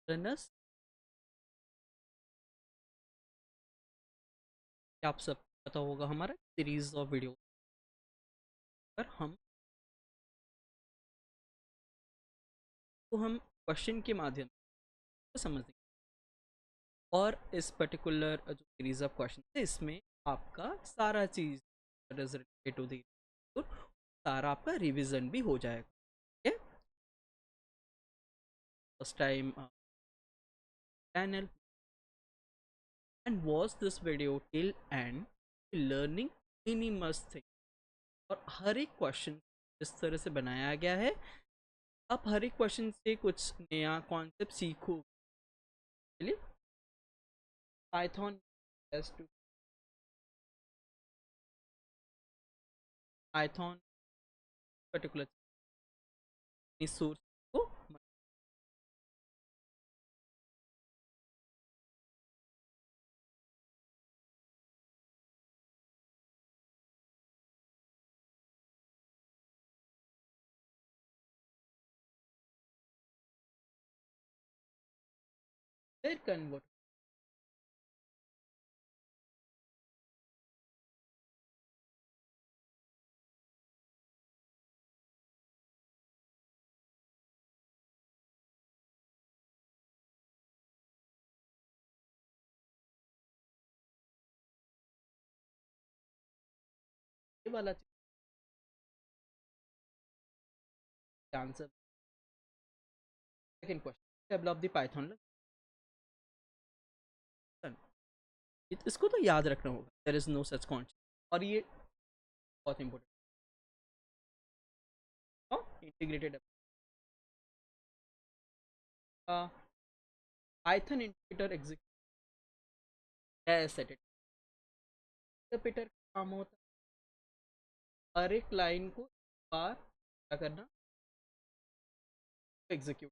Runners, आप सब पता होगा हमारा सीरीज ऑफ वीडियो पर हम क्वेश्चन के माध्यम से समझते हैं। और इस पर्टिकुलर जो सीरीज ऑफ क्वेश्चन है इसमें आपका सारा चीज रिलेटेड टू दी सारा आपका रिवीजन भी हो जाएगा। ठीक है, first time channel and watch this video till and learning any must thing. और हर एक क्वेश्चन इस तरह से बनाया गया है, आप हर एक क्वेश्चन से कुछ नया कॉन्सेप्ट सीखो। चलिए, पाइथन टू पाइथन पर्टिकुलर इस सोर्स को फिर कन्वर्ट। ये वाला answer second question develop the Python. इसको तो याद रखना होगा, there is no such concept. और ये बहुत important integrated Python integrator execute interpreter का काम होता है हर एक लाइन को एक बार क्या करना, execute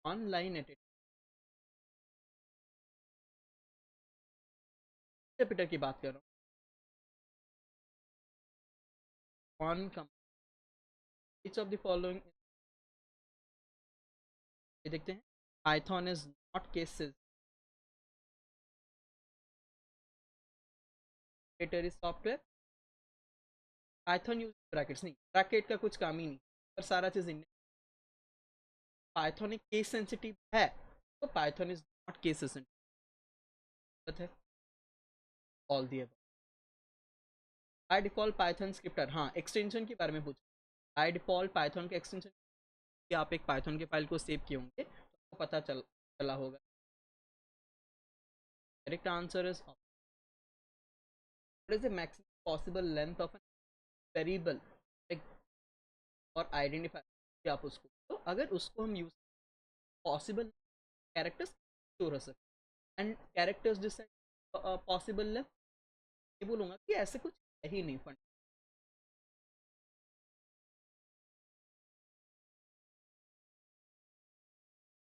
online at interpreter की बात कर रहा हूँ। On come each of the following, ये देखते हैं, Python is not cases integrator is software. Python use brackets नहीं, ब्रैकेट का कुछ काम ही नहीं, पर सारा चीज इन पाइथन एक केस सेंसिटिव है, तो Python is not case sensitive है। All the by default Python scripter, हाँ एक्सटेंशन के बारे में पूछ, बाय डिफॉल्ट पाइथन के एक्सटेंशन कि आप एक पाइथन के फाइल को सेव किए होंगे तो आपको पता चला होगा। Correct answer is what is the maximum possible length of an variable और आइडेंटिफाई आप उसको, तो अगर उसको हम यूज पॉसिबल कैरेक्टर्स स्टोर हो सकते and characters decide possible length, ये बोलूंगा कि ऐसे कुछ है ही नहीं फंड।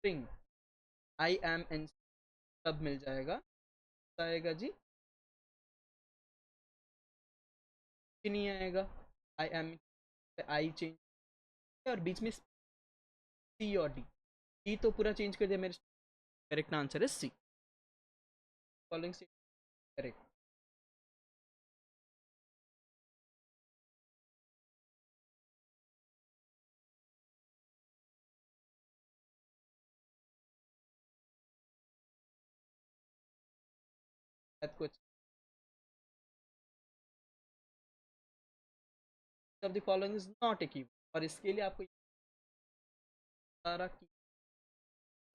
स्ट्रिंग आई एम एन सब मिल जाएगा, आएगा जी नहीं आएगा। आई एम आई चेंज और बीच में सी और डी, डी तो पूरा चेंज कर दिया मेरे। Correct answer is C, following C correct. कुछ of the following is not a key, और इसके लिए आपको सारा की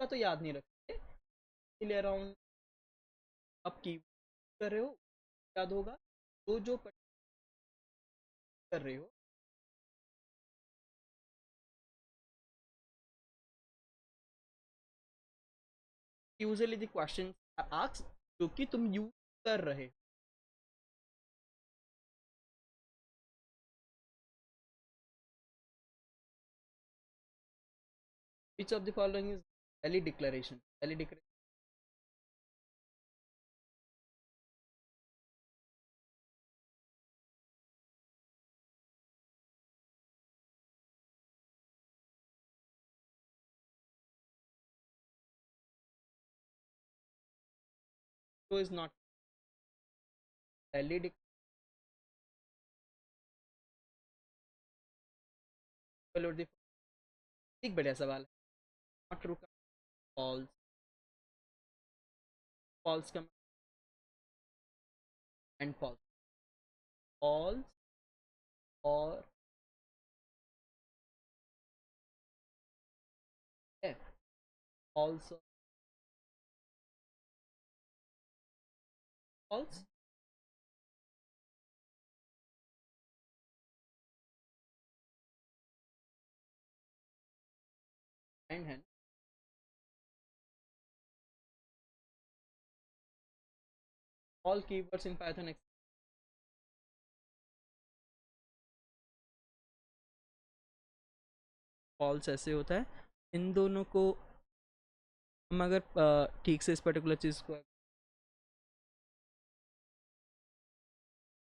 का तो याद नहीं रखते, इसलिए अराउंड आप की कर रहे हो याद होगा, तो जो कर रहे हो यूजुअली द क्वेश्चन आस्क जो कि तुम यूज कर रहे हो। Which of the following is valid declaration, valid declaration तो इज नॉट वैलिड। एक बढ़िया सवाल है। नॉट ट्रू का फॉल्स, फॉल्स का एंड फॉल्स, फॉल्स और फॉल्स, फॉल्स एंड है। All keywords in Python false ऐसे होता है। इन दोनों को हम अगर ठीक से इस पर्टिकुलर चीज़ को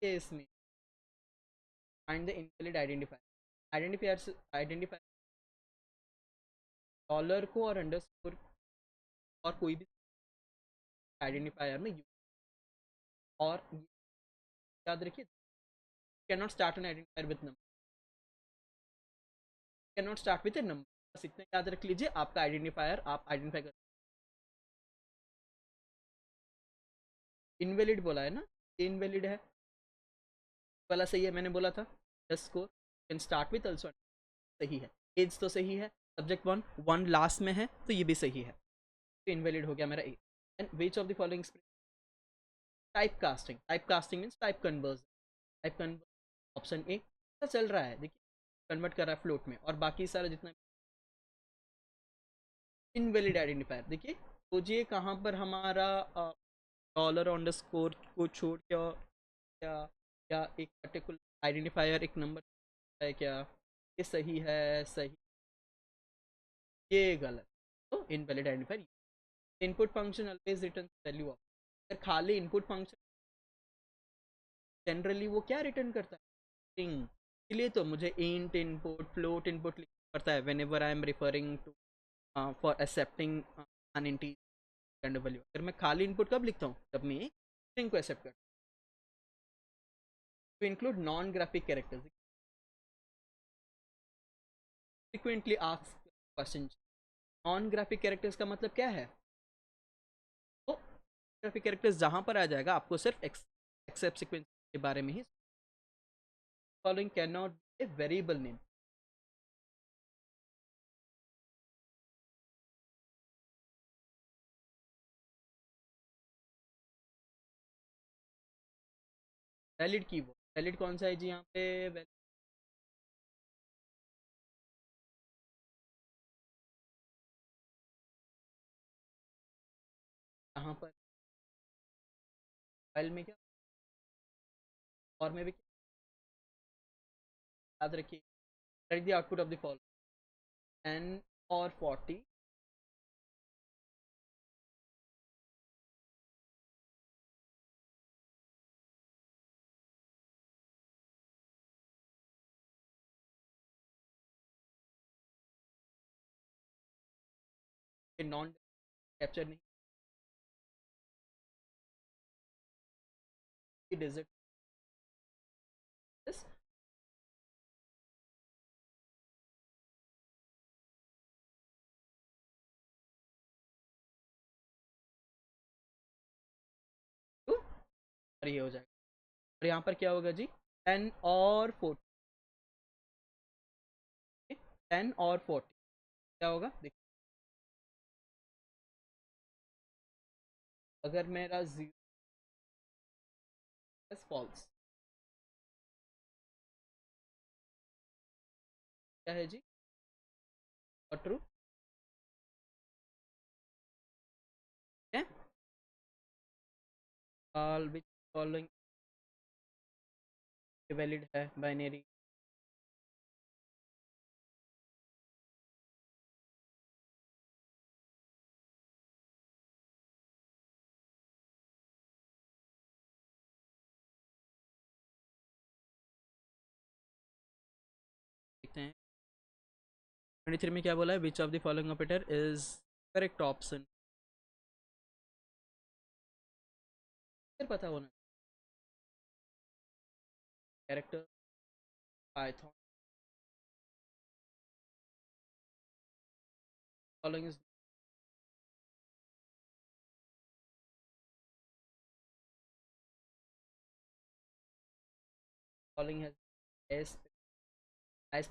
इसमें find the invalid identifier, identifier dollar को और अंडरस्कोर और कोई भी आइडेंटिफायर में यूज, और याद रखिए can not start an identifier with number, can not start with A number. बस इतना याद रख लीजिए, आपका आइडेंटिफायर आप आइडेंटिफाई कर। इनवैलिड बोला है ना, ये इनवैलिड है वाला सही है, मैंने बोला था underscore can start with also सही है। एज तो सही है, सब्जेक्ट वन वन लास्ट में है तो ये भी सही है, तो इनवैलिड हो गया मेरा A. And which of the following type casting, type casting means type conversion, type conversion option A चल रहा है, देखिए कन्वर्ट कर रहा है फ्लोट में, और बाकी सारा जितना इनवैलिड आइडेंटिफायर देखिए खोजिए कहाँ पर हमारा डॉलर अंडरस्कोर को छोड़ के क्या, या एक पर्टिकुलर आइडेंटिफायर एक नंबर है क्या, ये सही है, सही, ये गलत, तो invalid identifier. Input function always return value of, अगर खाली इनपुट फंक्शन जनरली वो क्या रिटर्न करता है, स्ट्रिंग। इसलिए तो मुझे इंट इनपुट फ्लोट इनपुट लिखना पड़ता है whenever I am referring to for accepting an integer value. अगर मैं खाली इनपुट कब लिखता हूँ, जब मैं स्ट्रिंग को एक्सेप्ट करता हूँ। To include non graphic characters, frequently asked question. Non graphic characters का मतलब क्या है, तो ग्राफिक कैरेक्टर्स जहां पर आ जाएगा आपको सिर्फ एक्सेप्ट सीक्वेंस के बारे में ही। Following can not be a variable name, valid keyword, valid कौन सा है जी यहाँ पे, यहाँ पर फाइल में क्या और में भी क्या, याद रखिए write the output of the following an और 40 नॉन कैप्चर नहीं डिजिट टू, और ये हो जाएगा, और यहाँ पर क्या होगा जी 10 और 40, 10 और 40 क्या होगा देखिए, अगर मेरा जीरो फॉल्स क्या है जी, और ट्रू है, ऑल विच फॉलोइंग वैलिड है बाइनरी, देखते हैं 23 में क्या बोला है, which of the following operator is correct option, फिर पता होना character Python following is following है एस एस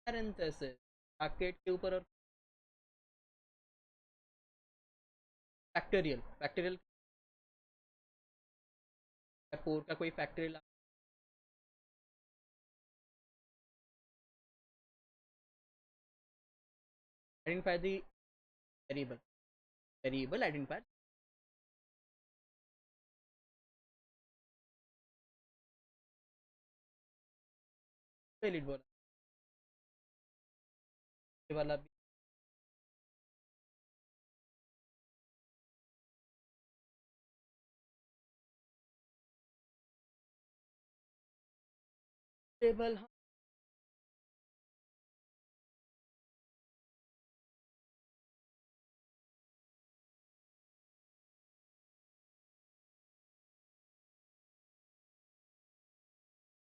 पैरेंथेसिस ब्रैकेट के ऊपर और फैक्टोरियल फैक्टोरियल फोर का कोई factorial identify the variable variable identify valid बोला ये वाला भी table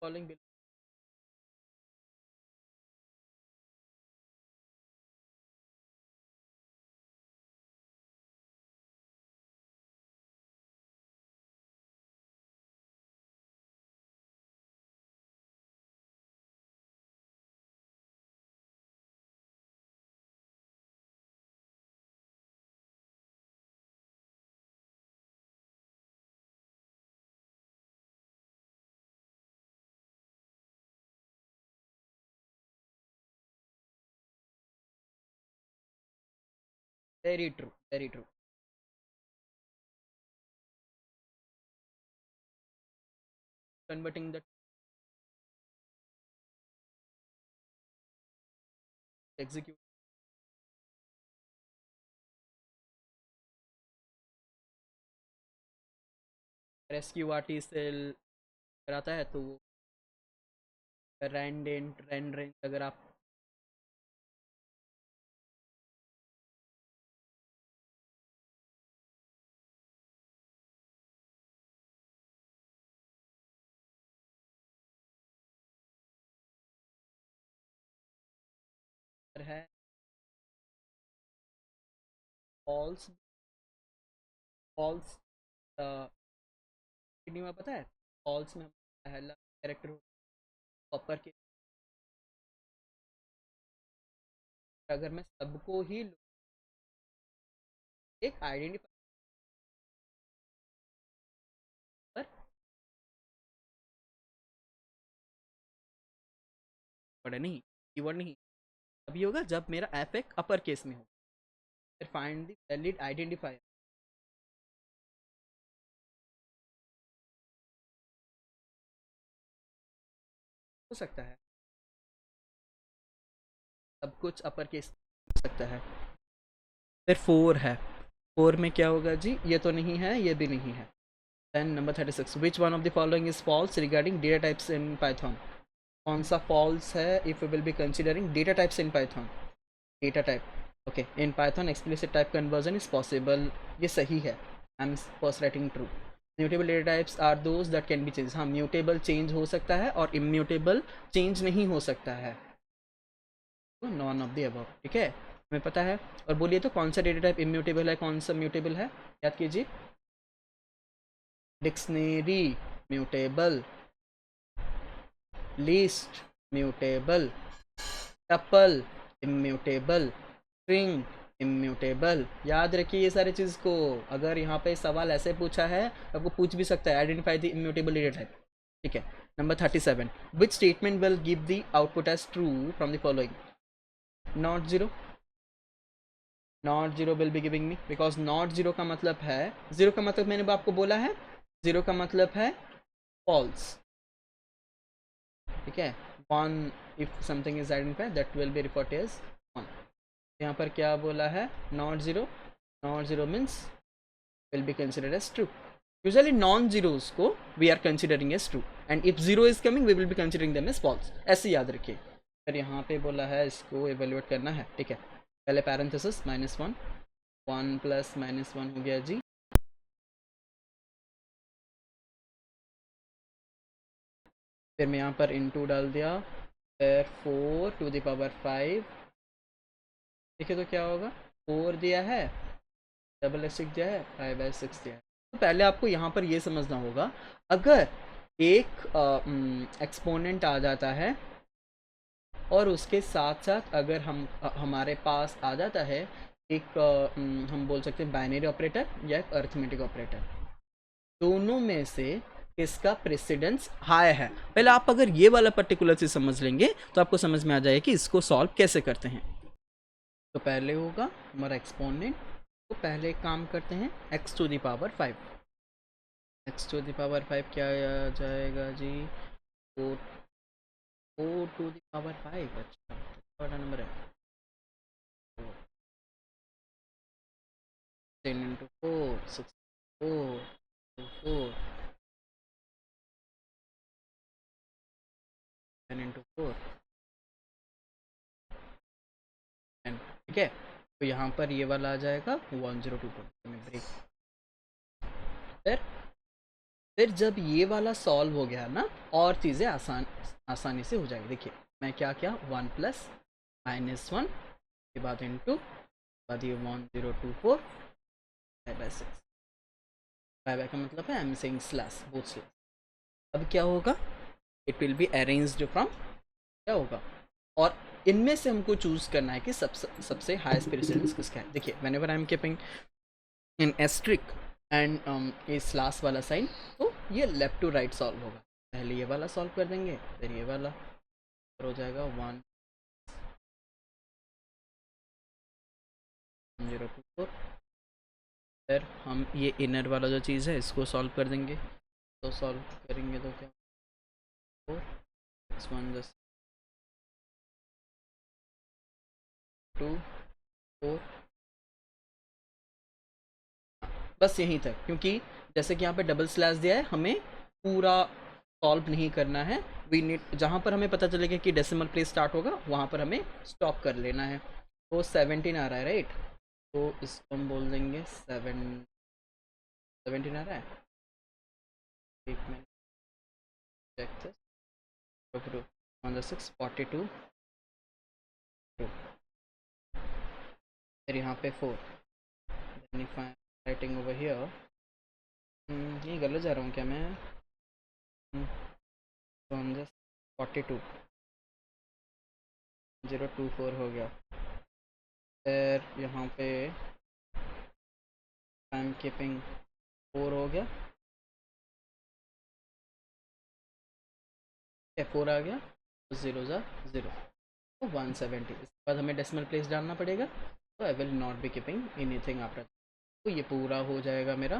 following very true very true converting the execute rescue RT cell कराता है तो वो रैंडेंट रेंडरेंट अगर आप है फॉल्स फॉल्स में पता है फॉल्स में पहला कैरेक्टर अपर के अगर मैं सबको ही एक आइडेंटिफाई पर वर्ड नहीं कीवर्ड नहीं अभी होगा जब मेरा एफ एक अपर केस में हो फिर फाइंड द वैलिड आइडेंटिफायर हो सकता है सब कुछ अपर केस हो सकता है फिर फोर है फोर में क्या होगा जी ये तो नहीं है ये भी नहीं है then number 36 which one of the following is false regarding data types in Python कौन सा फॉल्स है if you will be considering data types in Python data type okay in Python explicit type conversion is possible ये सही है I am first writing true mutable data types are those that can be change हाँ mutable change हो सकता है और immutable change नहीं हो सकता है नॉन ऑफ द अबव ठीक है हमें पता है और बोलिए तो कौन सा डेटा टाइप इम्यूटेबल है कौन सा म्यूटेबल है याद कीजिए dictionary mutable list mutable tuple immutable string immutable याद रखिए ये सारी चीज़ को अगर यहाँ पे सवाल ऐसे पूछा है आपको पूछ भी सकता है identify the immutable data type ठीक है number 37 which statement will give the output as true from the following not zero will be giving me because not zero का मतलब है जीरो का मतलब मैंने आपको बोला है जीरो का मतलब है फॉल्स ठीक है one if something is identified that will be report as one यहाँ पर क्या बोला है not zero means will be considered as true usually non zeros को we are considering as true and if zero is coming we will be considering them as false ऐसे याद रखिए फिर यहाँ पे बोला है इसको एवेल्युएट करना है ठीक है पहले पैरेंथेसिस -1 1 प्लस -1 हो गया जी, फिर मैं यहाँ पर इंटू डाल दिया, फिर 4 टू द पावर 5, देखिए तो क्या होगा, 4 दिया है, डबल एस्टिक दिया है, 5/6 दिया है। तो पहले आपको यहाँ पर ये समझना होगा, अगर एक एक्सपोनेंट आ जाता है और उसके साथ साथ अगर हमारे पास आ जाता है एक हम बोल सकते हैं बाइनरी ऑपरेटर या एक अर्थमेटिक ऑपरेटर, दोनों में से किसका प्रेसिडेंस हाई है, पहले आप अगर ये वाला पर्टिकुलर चीज समझ लेंगे तो आपको समझ में आ जाएगा कि इसको सॉल्व कैसे करते हैं। तो पहले होगा हमारा एक्सपोनेंट, तो पहले एक काम करते हैं x to the power 5, x to the power 5 क्या आ जाएगा जी, 4 टू द पावर 5, अच्छा बड़ा नंबर है, 10 into 4, 64, 4, 10 into 4, 10, ठीक है। तो यहाँ पर ये वाला आ जाएगा 1024 में ब्रेक। फिर जब ये वाला सॉल्व हो गया ना, और चीज़ें आसानी से हो जाएगी। देखिए मैं क्या 1 प्लस -1 के बाद इंटू बाद ये 1024 5/6, 5 का मतलब है I am saying slash, both slash. अब क्या होगा, it will be arranged from, क्या होगा, और इनमें से हमको चूज करना है कि सबसे हाईएस्ट प्रेसिडेंस किसका है। देखिए whenever I am keeping in asterisk and ये स्लैश वाला साइन, तो ये लेफ्ट टू राइट सॉल्व होगा। पहले ये वाला सॉल्व कर देंगे, फिर ये वाला हो जाएगा 1024, फिर हम ये इनर वाला जो चीज़ है इसको सॉल्व कर देंगे। तो सॉल्व करेंगे तो क्या 4 1 2 4, बस यहीं तक, क्योंकि जैसे कि यहाँ पे डबल स्लैश दिया है, हमें पूरा सॉल्व नहीं करना है। वी नीड, जहाँ पर हमें पता चलेगा कि डेसिमल प्लेस स्टार्ट होगा वहाँ पर हमें स्टॉप कर लेना है। तो 17 आ रहा है राइट, तो इसको हम बोल देंगे 17 आ रहा है, एक मिनट चेक दिस, 6 42, फिर यहाँ पे 4, राइटिंग ओवर हियर, ये गलत जा रहा हूँ क्या मैं, 42 024 हो गया, फिर यहाँ पे आई एम कीपिंग 4 हो गया, 4 आ गया, 0 0 तो 170। इसके बाद हमें डेसिमल प्लेस डालना पड़ेगा, तो I will not be keeping anything after. तो ये पूरा हो जाएगा मेरा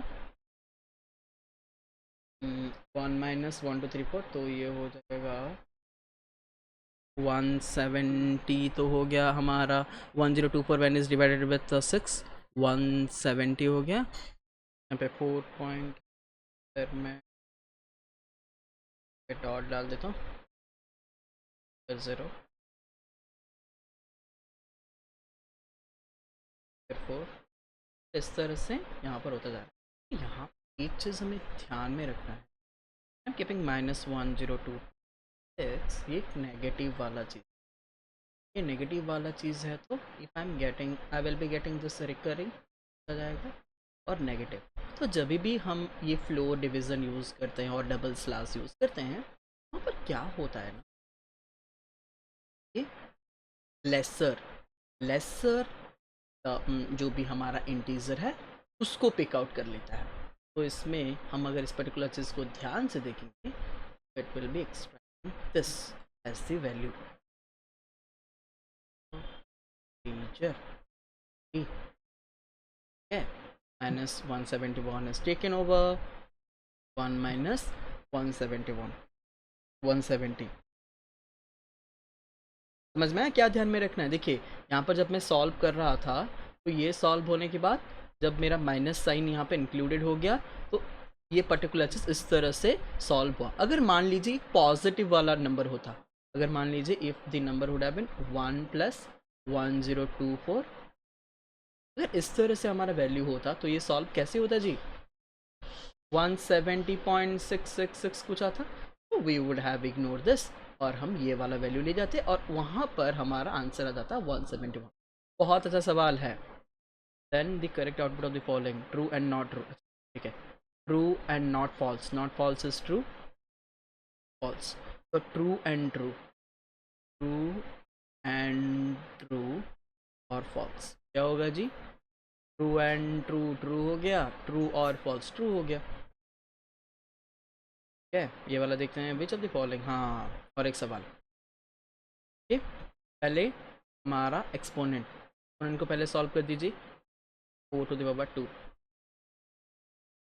1 - 1 2 3 4, तो ये हो जाएगा 170 तो हो गया हमारा, 1024 व्हेन इज डिवाइडेड विद 6, 170 हो गया। यहाँ पे 4 पॉइंट, फिर मैं डॉट डाल देता हूँ, फिर 0, फिर 4, इस तरह से यहाँ पर होता जा रहा है। यहाँ एक चीज़ हमें ध्यान में रखना है, आई एम कीपिंग -1026, ये एक नेगेटिव वाला चीज़, ये नेगेटिव वाला चीज़ है, तो if I am getting, I will be getting this recurring हो जाएगा और नेगेटिव। तो जब भी हम ये फ्लो डिवीज़न यूज़ करते हैं और डबल स्लैश यूज़ करते हैं, वहाँ पर क्या होता है ना, ये लेसर लेसर जो भी हमारा इंटीजर है उसको पिक आउट कर लेता है। तो इसमें हम अगर इस पर्टिकुलर चीज़ को ध्यान से देखेंगे, it will be extracting this as the value integer, ठीक है, -171 is taken over, 1 minus 171 170। समझ में आया क्या ध्यान में रखना है। देखिए यहाँ पर जब मैं सॉल्व कर रहा था, तो ये सॉल्व होने के बाद जब मेरा माइनस साइन यहाँ पे इंक्लूडेड हो गया, तो ये पर्टिकुलर चीज़ इस तरह से सॉल्व हुआ। अगर मान लीजिए पॉजिटिव वाला नंबर होता, अगर मान लीजिए if the number would have been 1 + 1024 अगर इस तरह से हमारा वैल्यू होता तो ये सॉल्व कैसे होता जी, 170.666 कुछ आता, तो we would have ignore this और हम ये वाला वैल्यू ले जाते और वहाँ पर हमारा आंसर आ जाता 171। बहुत अच्छा सवाल है। Then the correct output of the following, true and not true. ठीक है, true and not false, not false is true, false, तो true and true, true and true और फॉल्स क्या होगा जी, ट्रू एंड ट्रू ट्रू हो गया, true और फॉल्स ट्रू हो गया। ठीक है, ये वाला देखते हैं, विच ऑफ द फॉलोइंग। हाँ, और एक सवाल, ठीक, पहले हमारा एक्सपोनेंट को पहले सॉल्व कर दीजिए, 4 टू द पावर 2,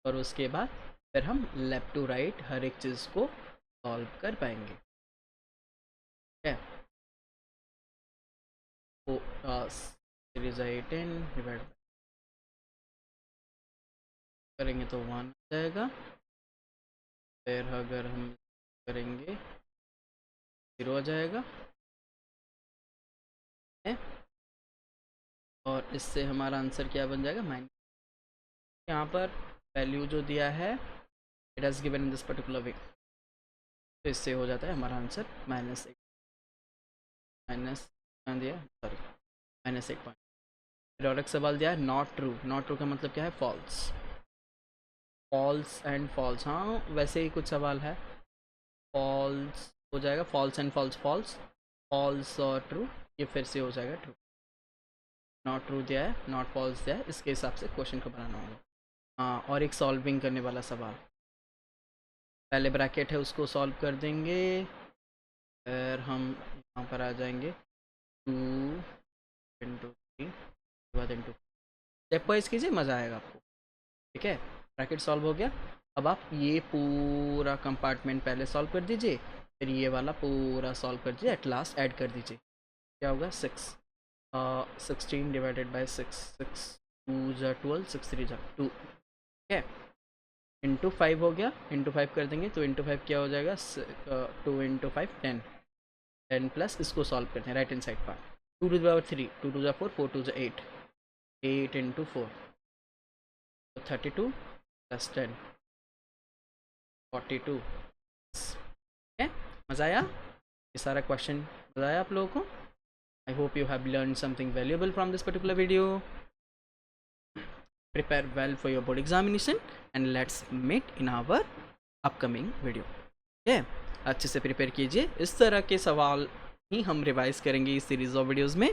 और उसके बाद फिर हम लेफ्ट टू राइट हर एक चीज़ को सॉल्व कर पाएंगे। ठीक है, तो सीरीज 18 डिवाइड करेंगे तो 1 आ जाएगा, फिर अगर हम करेंगे 0 आ जाएगा है, और इससे हमारा आंसर क्या बन जाएगा, माइनस। यहाँ पर वैल्यू जो दिया है it has given in this particular way, तो इससे हो जाता है हमारा आंसर -1, माइनस दिया, सॉरी -1 पॉइंट। फिर और एक सवाल दिया है नॉट ट्रू, नॉट ट्रू का मतलब क्या है, फॉल्स, फॉल्स एंड फॉल्स। हाँ, वैसे ही कुछ सवाल है, फॉल्स हो जाएगा, false and false, false, false और ट्रू, ये फिर से हो जाएगा ट्रू। नॉट ट्रू दिया है, नॉट फॉल्स दिया है, इसके हिसाब से क्वेश्चन को बनाना होगा। हाँ, और एक सॉल्विंग करने वाला सवाल, पहले ब्रैकेट है उसको सॉल्व कर देंगे, फिर हम यहाँ पर आ जाएंगे 2 इंटू 3 बाद इंटू, स्टेप वाइज कीजिए, मज़ा आएगा आपको। ठीक है, ब्रैकेट सॉल्व हो गया, अब आप ये पूरा कंपार्टमेंट पहले सॉल्व कर दीजिए, फिर ये वाला पूरा सॉल्व कर दीजिए, एट लास्ट ऐड कर दीजिए, क्या होगा 16 डिवाइडेड बाई 6, 6 2 जा 12, 6 3 जा 2। ठीक है, इंटू 5 हो गया, इंटू 5 कर देंगे तो इंटू 5 क्या हो जाएगा, 2 इंटू 5 10, 10 प्लस इसको सॉल्व करते हैं राइट हैंड साइड पर, 2 to the power 3, 2 to the 4, 4 to the 8, 8 into 4 32 plus 10 42। है, मज़ा आया, ये सारा क्वेश्चन मज़ा आया आप लोगों को। I hope you have learn something valuable from this particular video. Prepare well for your board examination and let's meet in our upcoming video. ठीक है, अच्छे से प्रिपेयर कीजिए, इस तरह के सवाल ही हम रिवाइज करेंगे इस सीरीज ऑफ वीडियोज़ में।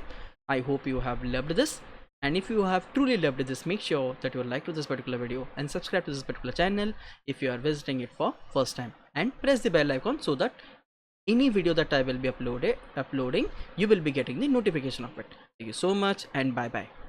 I hope you have loved this, and if you have truly loved this, make sure that you like to this particular video and subscribe to this particular channel if you are visiting it for first time, and press the bell icon so that any video that I will be uploading, you will be getting the notification of it. Thank you so much and bye bye.